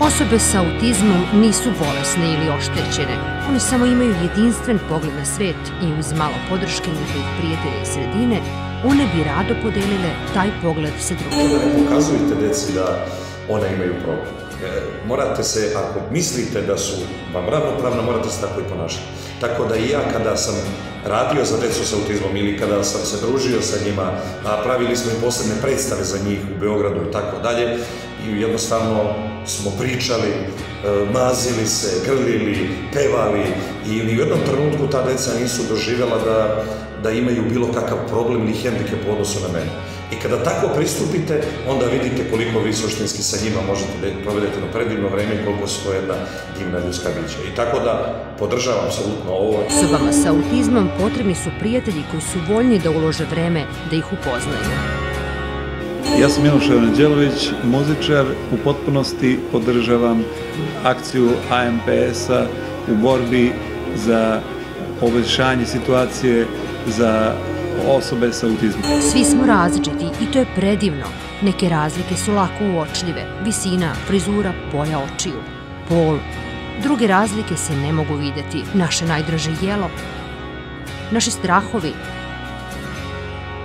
Osobe sa autizmom nisu bolesne ili oštećene. Oni samo imaju jedinstven pogled na svet i uz malo podrške njihovih prijatelja i sredine, one bi rado podelile taj pogled sa drugima. Ne pokazujte deci da one imaju problem. Morate se, ako mislite da su vam ravnopravna, morate se tako i ponašati. Tako da i ja kada sam radio za decu sa autizmom ili kada sam se družio sa njima, pravili smo i posebne predstave za njih u Beogradu i tako dalje, i jednostavno smo pričali, mazili se, grlili, pevali i u jednom trenutku ta deca nisu doživjela da imaju bilo kakav problem ili hendikep u odnosu na mene. I kada tako pristupite, onda vidite koliko vi suštinski sa njima možete da provedete na predivno vreme i koliko su to jedna divna ljudska bića. I tako da podržavam apsolutno ovo. Osobama sa autizmom potrebni su prijatelji koji su voljni da ulože vreme da ih upoznaju. Ja sam Miloš Ranđelović, muzičar. U potpunosti podržavam akciju AMPS-a u borbi za poboljšanje situacije za osobe sa autizmom. Svi smo različiti i to je predivno. Neke razlike su lako uočljive. Visina, frizura, boja očiju, pol. Druge razlike se ne mogu videti. Naše najdraže jelo, naši strahovi,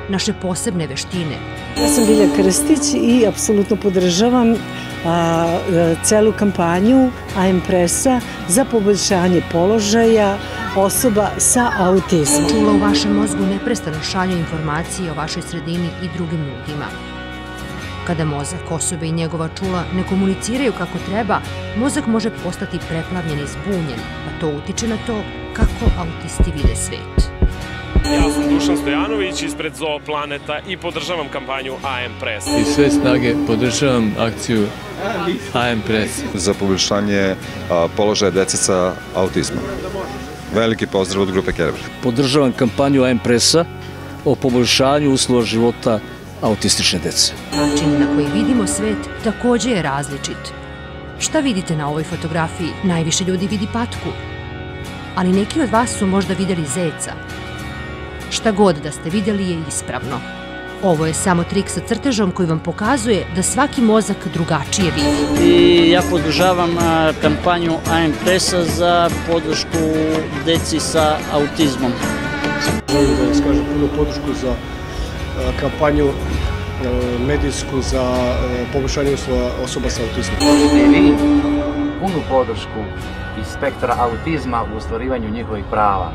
naše posebne veštine. Ja sam Bilja Krstić i apsolutno podržavam celu kampanju AMPRES-a za poboljšanje položaja osoba sa autizmom. Čula u vašem mozgu neprestano šalju informacije o vašoj sredini i drugim ljudima. Kada mozak osobe i njegova čula ne komuniciraju kako treba, mozak može postati preplavljen i zbunjen, a to utiče na to kako autisti vide svet. Ja sam Dušan Stojanović ispred Zooplaneta i podržavam kampanju AMPRES. Iz sve snage podržavam akciju AMPRES. Za poboljšanje položaja dece sa autizmom. Veliki pozdrav od grupe Kerebr. Podržavam kampanju AMPRES-a o poboljšanju uslova života autistične dece. Način na koji vidimo svet takođe je različit. Šta vidite na ovoj fotografiji? Najviše ljudi vidi patku. Ali neki od vas su možda videli zeca. Šta god da ste vidjeli je ispravno. Ovo je samo trik sa crtežom koji vam pokazuje da svaki mozak drugačije vidi. I ja podržavam kampanju AMPRES-a za podršku deci sa autizmom. Želim da iskažem puno podršku za kampanju medijsku za poboljšanje uslova osoba sa autizmom. Možete i vi punu podršku iz spektra autizma u ostvarivanju njihovih prava.